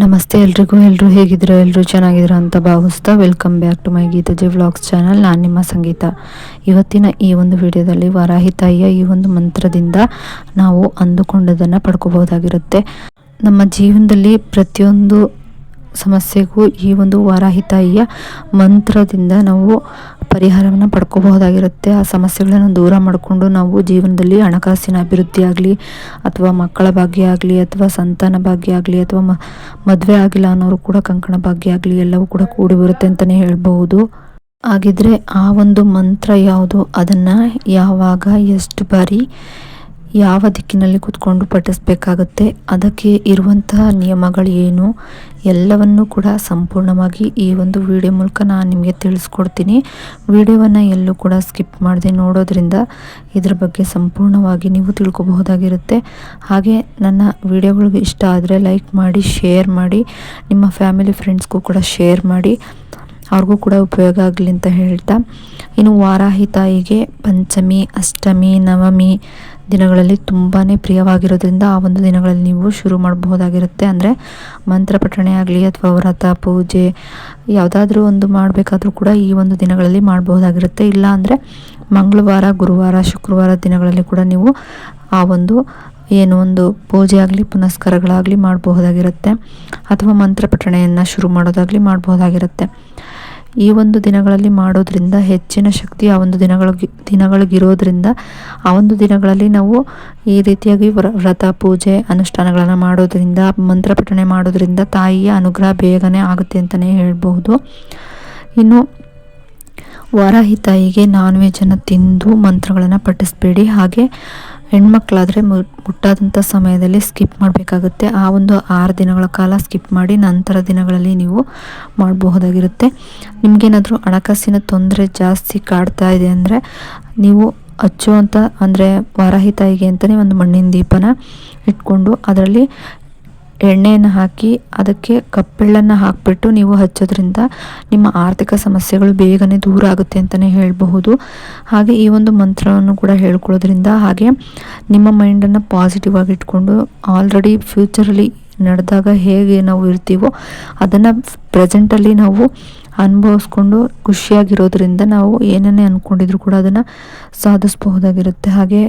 ನಮಸ್ತೆ ಎಲ್ಲರೂ ಹೇಗಿದ್ದೀರಾ? ಎಲ್ಲರೂ ಚೆನ್ನಾಗಿದ್ದೀರಾ ಅಂತ ಭಾವಿಸ್ತಾ welcome back to my Geetaji vlogs channel. ನಾನು ನಿಮ್ಮ ಸಂಗೀತ. ಇವತ್ತಿನ ಈ ಒಂದು ವಿಡಿಯೋದಲ್ಲಿ ವಾರಾಹಿ ತಾಯಿಯ ಈ ಒಂದು ಮಂತ್ರದಿಂದ ನಾವು ಅಂದುಕೊಂಡದನ್ನು ಪಡ್ಕೋಬಹುದಾಗಿರುತ್ತೆ. ನಮ್ಮ ಜೀವನದಲ್ಲಿ ಪ್ರತಿಯೊಂದು ಸಮಸ್ಯೆಗೂ ಈ ಒಂದು ವಾರಾಹಿ ತಾಯಿಯ ಮಂತ್ರದಿಂದ ನಾವು ಪರಿಹಾರವನ್ನು ಪಡ್ಕೋಬಹುದಾಗಿರುತ್ತೆ. ಆ ಸಮಸ್ಯೆಗಳನ್ನು ದೂರ ಮಾಡಿಕೊಂಡು ನಾವು ಜೀವನದಲ್ಲಿ ಹಣಕಾಸಿನ ಅಭಿವೃದ್ಧಿ ಆಗಲಿ, ಅಥವಾ ಮಕ್ಕಳ ಭಾಗ್ಯ ಆಗಲಿ, ಅಥವಾ ಸಂತಾನ ಭಾಗ್ಯ ಆಗಲಿ, ಅಥವಾ ಮದುವೆ ಆಗಿಲ್ಲ ಅನ್ನೋರು ಕೂಡ ಕಂಕಣ ಭಾಗ್ಯ ಆಗಲಿ, ಎಲ್ಲವೂ ಕೂಡ ಕೂಡಿ ಬರುತ್ತೆ ಅಂತಲೇ ಹೇಳ್ಬಹುದು. ಹಾಗಿದ್ರೆ ಆ ಒಂದು ಮಂತ್ರ ಯಾವುದು, ಅದನ್ನು ಯಾವಾಗ, ಎಷ್ಟು ಬಾರಿ, ಯಾವ ದಿಕ್ಕಿನಲ್ಲಿ ಕೂತ್ಕೊಂಡು ಪಠಿಸಬೇಕಾಗುತ್ತೆ, ಅದಕ್ಕೆ ಇರುವಂತಹ ನಿಯಮಗಳು ಏನು, ಎಲ್ಲವನ್ನೂ ಕೂಡ ಸಂಪೂರ್ಣವಾಗಿ ಈ ಒಂದು ವಿಡಿಯೋ ಮೂಲಕ ನಾನು ನಿಮಗೆ ತಿಳಿಸ್ಕೊಡ್ತೀನಿ. ವಿಡಿಯೋವನ್ನು ಎಲ್ಲೂ ಕೂಡ ಸ್ಕಿಪ್ ಮಾಡದೆ ನೋಡೋದ್ರಿಂದ ಇದ್ರ ಬಗ್ಗೆ ಸಂಪೂರ್ಣವಾಗಿ ನೀವು ತಿಳ್ಕೊಬಹುದಾಗಿರುತ್ತೆ. ಹಾಗೆ ನನ್ನ ವಿಡಿಯೋಗಳಿಗೆ ಇಷ್ಟ ಆದರೆ ಲೈಕ್ ಮಾಡಿ, ಶೇರ್ ಮಾಡಿ, ನಿಮ್ಮ ಫ್ಯಾಮಿಲಿ ಫ್ರೆಂಡ್ಸ್ಗೂ ಕೂಡ ಶೇರ್ ಮಾಡಿ, ಅವ್ರಿಗೂ ಕೂಡ ಉಪಯೋಗ ಆಗಲಿ ಅಂತ ಹೇಳ್ತಾ, ಇನ್ನು ವಾರಾಹಿ ತಾಯಿಗೆ ಪಂಚಮಿ, ಅಷ್ಟಮಿ, ನವಮಿ ದಿನಗಳಲ್ಲಿ ತುಂಬಾ ಪ್ರಿಯವಾಗಿರೋದ್ರಿಂದ ಆ ಒಂದು ದಿನಗಳಲ್ಲಿ ನೀವು ಶುರು ಮಾಡಬಹುದಾಗಿರುತ್ತೆ. ಅಂದರೆ ಮಂತ್ರ ಪಠಣೆ ಆಗಲಿ ಅಥವಾ ವ್ರತ ಪೂಜೆ ಯಾವುದಾದ್ರೂ ಒಂದು ಮಾಡಬೇಕಾದ್ರೂ ಕೂಡ ಈ ಒಂದು ದಿನಗಳಲ್ಲಿ ಮಾಡಬಹುದಾಗಿರುತ್ತೆ. ಇಲ್ಲ ಅಂದರೆ ಮಂಗಳವಾರ, ಗುರುವಾರ, ಶುಕ್ರವಾರ ದಿನಗಳಲ್ಲಿ ಕೂಡ ನೀವು ಆ ಒಂದು ಏನೋ ಒಂದು ಪೂಜೆ ಆಗಲಿ ಪುನಸ್ಕಾರಗಳಾಗಲಿ ಮಾಡಬಹುದಾಗಿರುತ್ತೆ, ಅಥವಾ ಮಂತ್ರ ಪಠಣೆಯನ್ನು ಶುರು ಮಾಡೋದಾಗಲಿ ಮಾಡಬಹುದಾಗಿರುತ್ತೆ. ಈ ಒಂದು ದಿನಗಳಲ್ಲಿ ಮಾಡೋದ್ರಿಂದ ಹೆಚ್ಚಿನ ಶಕ್ತಿ ಆ ಒಂದು ದಿನಗಳಿಗಿರೋದ್ರಿಂದ ಆ ಒಂದು ದಿನಗಳಲ್ಲಿ ನಾವು ಈ ರೀತಿಯಾಗಿ ವ್ರತ ಪೂಜೆ ಅನುಷ್ಠಾನಗಳನ್ನು ಮಾಡೋದ್ರಿಂದ, ಮಂತ್ರ ಪಠಣೆ ಮಾಡೋದ್ರಿಂದ ತಾಯಿಯ ಅನುಗ್ರಹ ಬೇಗನೆ ಆಗುತ್ತೆ ಅಂತಲೇ ಹೇಳ್ಬಹುದು. ಇನ್ನು ವಾರಾಹಿ ತಾಯಿಗೆ ನಾನ್ ವೆಜ್ಜನ್ನು ತಿಂದು ಮಂತ್ರಗಳನ್ನು ಪಠಿಸಬೇಡಿ. ಹಾಗೆ ಹೆಣ್ಮಕ್ಳಾದರೆ ಮುಟ್ಟಾದಂಥ ಸಮಯದಲ್ಲಿ ಸ್ಕಿಪ್ ಮಾಡಬೇಕಾಗುತ್ತೆ. ಆ ಒಂದು 6 ದಿನಗಳ ಕಾಲ ಸ್ಕಿಪ್ ಮಾಡಿ ನಂತರ ದಿನಗಳಲ್ಲಿ ನೀವು ಮಾಡಬಹುದಾಗಿರುತ್ತೆ. ನಿಮಗೇನಾದರೂ ಹಣಕಾಸಿನ ತೊಂದರೆ ಜಾಸ್ತಿ ಕಾಡ್ತಾ ಇದೆ ಅಂದರೆ ನೀವು ಹಚ್ಚುವಂಥ, ಅಂದರೆ ವಾರಾಹಿ ತಾಯಿಗೆ ಅಂತಲೇ ಒಂದು ಮಣ್ಣಿನ ದೀಪನ ಇಟ್ಕೊಂಡು ಅದರಲ್ಲಿ ಎಣ್ಣೆಯನ್ನು ಹಾಕಿ ಅದಕ್ಕೆ ಕಪ್ಪೆಳ್ಳನ್ನು ಹಾಕಿಬಿಟ್ಟು ನೀವು ಹಚ್ಚೋದ್ರಿಂದ ನಿಮ್ಮ ಆರ್ಥಿಕ ಸಮಸ್ಯೆಗಳು ಬೇಗನೆ ದೂರ ಆಗುತ್ತೆ ಅಂತಲೇ ಹೇಳಬಹುದು. ಹಾಗೆ ಈ ಒಂದು ಮಂತ್ರವನ್ನು ಕೂಡ ಹೇಳ್ಕೊಳ್ಳೋದ್ರಿಂದ, ಹಾಗೆ ನಿಮ್ಮ ಮೈಂಡನ್ನು ಪಾಸಿಟಿವ್ ಆಗಿ ಇಟ್ಕೊಂಡು ಆಲ್ರೆಡಿ ಫ್ಯೂಚರಲ್ಲಿ ನಡೆದಾಗ ಹೇಗೆ ನಾವು ಇರ್ತೀವೋ ಅದನ್ನು ಪ್ರೆಸೆಂಟಲ್ಲಿ ನಾವು ಅನುಭವಿಸ್ಕೊಂಡು ಖುಷಿಯಾಗಿರೋದ್ರಿಂದ ನಾವು ಏನನ್ನೇ ಅಂದ್ಕೊಂಡಿದ್ರು ಕೂಡ ಅದನ್ನು ಸಾಧಿಸಬಹುದಾಗಿರುತ್ತೆ. ಹಾಗೆ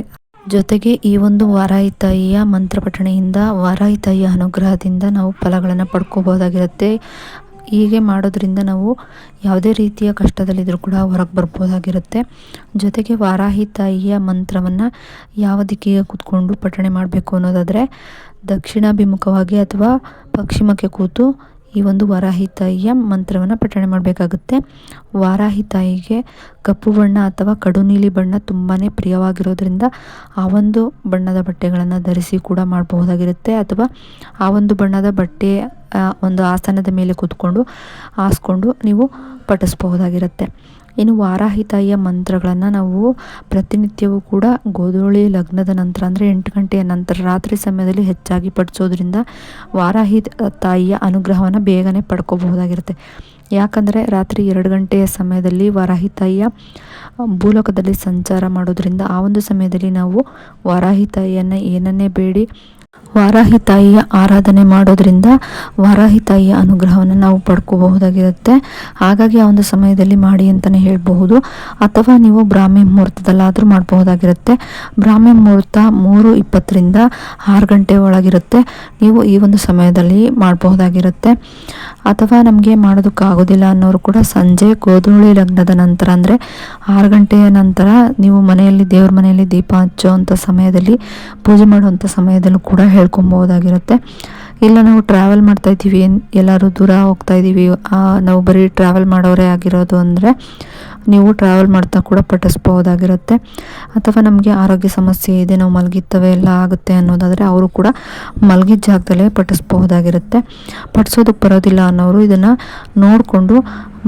ಜೊತೆಗೆ ಈ ಒಂದು ವಾರಾಹಿ ತಾಯಿಯ ಮಂತ್ರ ಪಠಣೆಯಿಂದ, ವಾರಾಹಿ ತಾಯಿಯ ಅನುಗ್ರಹದಿಂದ ನಾವು ಫಲಗಳನ್ನು ಪಡ್ಕೋಬಹುದಾಗಿರುತ್ತೆ. ಹೀಗೆ ಮಾಡೋದ್ರಿಂದ ನಾವು ಯಾವುದೇ ರೀತಿಯ ಕಷ್ಟದಲ್ಲಿದ್ದರೂ ಕೂಡ ಹೊರಗೆ ಬರ್ಬೋದಾಗಿರುತ್ತೆ. ಜೊತೆಗೆ ವಾರಾಹಿ ತಾಯಿಯ ಮಂತ್ರವನ್ನು ಯಾವ ದಿಕ್ಕಿಗೆ ಕೂತ್ಕೊಂಡು ಪಠಣೆ ಮಾಡಬೇಕು ಅನ್ನೋದಾದರೆ, ದಕ್ಷಿಣಾಭಿಮುಖವಾಗಿ ಅಥವಾ ಪಶ್ಚಿಮಕ್ಕೆ ಕೂತು ಈ ಒಂದು ವಾರಾಹಿ ತಾಯಿಯ ಮಂತ್ರವನ್ನು ಪಠಣೆ ಮಾಡಬೇಕಾಗುತ್ತೆ. ವಾರಾಹಿ ತಾಯಿಗೆ ಕಪ್ಪು ಬಣ್ಣ ಅಥವಾ ಕಡು ನೀಲಿ ಬಣ್ಣ ತುಂಬಾ ಪ್ರಿಯವಾಗಿರೋದ್ರಿಂದ ಆ ಒಂದು ಬಣ್ಣದ ಬಟ್ಟೆಗಳನ್ನು ಧರಿಸಿ ಕೂಡ ಮಾಡಬಹುದಾಗಿರುತ್ತೆ, ಅಥವಾ ಆ ಒಂದು ಬಣ್ಣದ ಬಟ್ಟೆ ಒಂದು ಆಸನದ ಮೇಲೆ ಕೂತ್ಕೊಂಡು ಹಾಸ್ಕೊಂಡು ನೀವು ಪಠಿಸಬಹುದಾಗಿರುತ್ತೆ. ಇನ್ನು ವಾರಾಹಿ ತಾಯಿಯ ಮಂತ್ರಗಳನ್ನು ನಾವು ಪ್ರತಿನಿತ್ಯವೂ ಕೂಡ ಗೋಧೂಳಿ ಲಗ್ನದ ನಂತರ, ಅಂದರೆ 8 ಗಂಟೆಯ ನಂತರ ರಾತ್ರಿ ಸಮಯದಲ್ಲಿ ಹೆಚ್ಚಾಗಿ ಪಠಿಸೋದ್ರಿಂದ ವಾರಾಹಿ ತಾಯಿಯ ಅನುಗ್ರಹವನ್ನು ಬೇಗನೆ ಪಡ್ಕೋಬಹುದಾಗಿರುತ್ತೆ. ಯಾಕಂದರೆ ರಾತ್ರಿ 2 ಗಂಟೆಯ ಸಮಯದಲ್ಲಿ ವಾರಾಹಿ ತಾಯಿಯ ಭೂಲೋಕದಲ್ಲಿ ಸಂಚಾರ ಮಾಡೋದ್ರಿಂದ ಆ ಒಂದು ಸಮಯದಲ್ಲಿ ನಾವು ವಾರಾಹಿ ತಾಯಿಯನ್ನು ಏನನ್ನೇ ಬೇಡಿ ವಾರಾಹಿ ತಾಯಿಯ ಆರಾಧನೆ ಮಾಡೋದ್ರಿಂದ ವಾರಾಹಿ ತಾಯಿಯ ಅನುಗ್ರಹವನ್ನು ನಾವು ಪಡ್ಕೋಬಹುದಾಗಿರುತ್ತೆ. ಹಾಗಾಗಿ ಆ ಒಂದು ಸಮಯದಲ್ಲಿ ಮಾಡಿ ಅಂತಲೇ ಹೇಳಬಹುದು, ಅಥವಾ ನೀವು ಬ್ರಾಹ್ಮಿ ಮುಹೂರ್ತದಲ್ಲಾದರೂ ಮಾಡಬಹುದಾಗಿರುತ್ತೆ. ಬ್ರಾಹ್ಮಿ ಮುಹೂರ್ತ 3:20ರಿಂದ 6 ಗಂಟೆ ಒಳಗಿರುತ್ತೆ. ನೀವು ಈ ಒಂದು ಸಮಯದಲ್ಲಿ ಮಾಡಬಹುದಾಗಿರುತ್ತೆ. ಅಥವಾ ನಮಗೆ ಮಾಡೋದಕ್ಕಾಗೋದಿಲ್ಲ ಅನ್ನೋರು ಕೂಡ ಸಂಜೆ ಗೋಧೂಳಿ ಲಗ್ನದ ನಂತರ, ಅಂದರೆ 6 ಗಂಟೆಯ ನಂತರ ನೀವು ಮನೆಯಲ್ಲಿ, ದೇವ್ರ ಮನೆಯಲ್ಲಿ ದೀಪ ಹಚ್ಚುವಂಥ ಸಮಯದಲ್ಲಿ, ಪೂಜೆ ಮಾಡುವಂಥ ಸಮಯದಲ್ಲೂ ಕೂಡ ಹೇಳ್ಕೊಬೋದಾಗಿರುತ್ತೆ. ಇಲ್ಲ ನಾವು ಟ್ರಾವೆಲ್ ಮಾಡ್ತಾ ಇದ್ದೀವಿ, ಎಲ್ಲರೂ ದೂರ ಹೋಗ್ತಾ ಇದ್ದೀವಿ, ನಾವು ಬರೀ ಟ್ರಾವೆಲ್ ಮಾಡೋರೇ ಆಗಿರೋದು ಅಂದರೆ ನೀವು ಟ್ರಾವೆಲ್ ಮಾಡ್ತಾ ಕೂಡ ಪಠಿಸ್ಬೋದಾಗಿರುತ್ತೆ. ಅಥವಾ ನಮಗೆ ಆರೋಗ್ಯ ಸಮಸ್ಯೆ ಇದೆ, ನಾವು ಮಲಗಿತ್ತವೆ ಎಲ್ಲ ಆಗುತ್ತೆ ಅನ್ನೋದಾದರೆ ಅವರು ಕೂಡ ಮಲಗಿದ ಜಾಗದಲ್ಲೇ ಪಠಿಸ್ಬಹುದಾಗಿರುತ್ತೆ. ಪಠಿಸೋದಕ್ಕೆ ಬರೋದಿಲ್ಲ ಅನ್ನೋರು ಇದನ್ನು ನೋಡಿಕೊಂಡು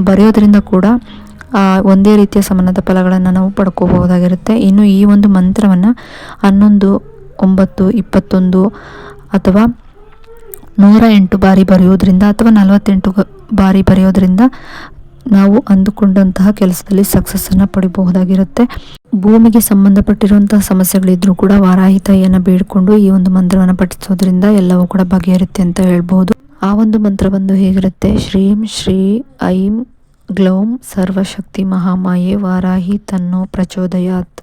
ಬರೆಯೋದ್ರಿಂದ ಕೂಡ ಒಂದೇ ರೀತಿಯ ಸಮಾನದ ಫಲಗಳನ್ನು ನಾವು ಪಡ್ಕೋಬಹುದಾಗಿರುತ್ತೆ. ಇನ್ನು ಈ ಒಂದು ಮಂತ್ರವನ್ನು 11, 9, 21 ಅಥವಾ 108 ಬಾರಿ ಬರೆಯೋದ್ರಿಂದ, ಅಥವಾ 48 ಬಾರಿ ಬರೆಯೋದ್ರಿಂದ ನಾವು ಅಂದುಕೊಂಡಂತಹ ಕೆಲಸದಲ್ಲಿ ಸಕ್ಸಸ್ಸನ್ನು ಪಡಿಬಹುದಾಗಿರುತ್ತೆ. ಭೂಮಿಗೆ ಸಂಬಂಧಪಟ್ಟಿರುವಂತಹ ಸಮಸ್ಯೆಗಳಿದ್ರೂ ಕೂಡ ವಾರಾಹಿ ತಾಯಿಯನ್ನು ಬೇಡಿಕೊಂಡು ಈ ಒಂದು ಮಂತ್ರವನ್ನು ಪಠಿಸೋದ್ರಿಂದ ಎಲ್ಲವೂ ಕೂಡ ಬಗೆಹರುತ್ತೆ ಅಂತ ಹೇಳ್ಬೋದು. ಆ ಒಂದು ಮಂತ್ರ ಬಂದು ಹೇಗಿರುತ್ತೆ, ಶ್ರೀಂ ಶ್ರೀ ಐಂ ಗ್ಲೌಂ ಸರ್ವಶಕ್ತಿ ಮಹಾಮಾಯೆ ವಾರಾಹಿ ತನ್ನೋ ಪ್ರಚೋದಯಾತ್.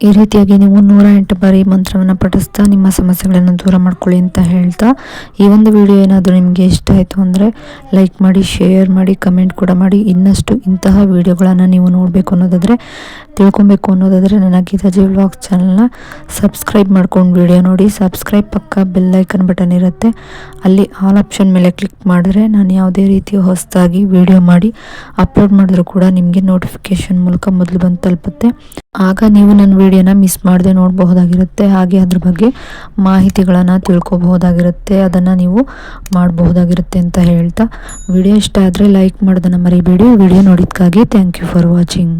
ಈ ರೀತಿಯಾಗಿ ನೀವು 108 ಬಾರಿ ಮಂತ್ರವನ್ನು ಪಠಿಸ್ತಾ ನಿಮ್ಮ ಸಮಸ್ಯೆಗಳನ್ನು ದೂರ ಮಾಡ್ಕೊಳ್ಳಿ ಅಂತ ಹೇಳ್ತಾ, ಈ ಒಂದು ವಿಡಿಯೋ ಏನಾದರೂ ನಿಮಗೆ ಇಷ್ಟ ಆಯಿತು ಅಂದರೆ ಲೈಕ್ ಮಾಡಿ, ಶೇರ್ ಮಾಡಿ, ಕಮೆಂಟ್ ಕೂಡ ಮಾಡಿ. ಇನ್ನಷ್ಟು ಇಂತಹ ವಿಡಿಯೋಗಳನ್ನು ನೀವು ನೋಡಬೇಕು ಅನ್ನೋದಾದರೆ, ತಿಳ್ಕೊಬೇಕು ಅನ್ನೋದಾದರೆ ನನ್ನ ಗೀತಾಜಿ ವ್ಲಾಗ್ಸ್ ಚಾನಲ್ನ ಸಬ್ಸ್ಕ್ರೈಬ್ ಮಾಡ್ಕೊಂಡು ವಿಡಿಯೋ ನೋಡಿ. ಸಬ್ಸ್ಕ್ರೈಬ್ ಪಕ್ಕ ಬೆಲ್ ಐಕನ್ ಬಟನ್ ಇರುತ್ತೆ, ಅಲ್ಲಿ ಆಲ್ ಆಪ್ಷನ್ ಮೇಲೆ ಕ್ಲಿಕ್ ಮಾಡಿದ್ರೆ ನಾನು ಯಾವುದೇ ರೀತಿಯ ಹೊಸದಾಗಿ ವಿಡಿಯೋ ಮಾಡಿ ಅಪ್ಲೋಡ್ ಮಾಡಿದ್ರು ಕೂಡ ನಿಮಗೆ ನೋಟಿಫಿಕೇಶನ್ ಮೂಲಕ ಮೊದಲು ಬಂದು ತಲುಪುತ್ತೆ. ಆಗ ನೀವು ನನ್ನ ವಿಡಿಯೋನ ಮಿಸ್ ಮಾಡದೆ ನೋಡಬಹುದಾಗಿರುತ್ತೆ. ಹಾಗೆ ಅದ್ರ ಬಗ್ಗೆ ಮಾಹಿತಿಗಳನ್ನು ತಿಳ್ಕೊಬಹುದಾಗಿರುತ್ತೆ, ಅದನ್ನು ನೀವು ಮಾಡಬಹುದಾಗಿರುತ್ತೆ ಅಂತ ಹೇಳ್ತಾ, ವಿಡಿಯೋ ಇಷ್ಟ ಆದರೆ ಲೈಕ್ ಮಾಡೋದನ್ನು ಮರಿಬೇಡಿ. ವಿಡಿಯೋ ನೋಡಿದ್ದಕ್ಕಾಗಿ ಥ್ಯಾಂಕ್ ಯು ಫಾರ್ ವಾಚಿಂಗ್.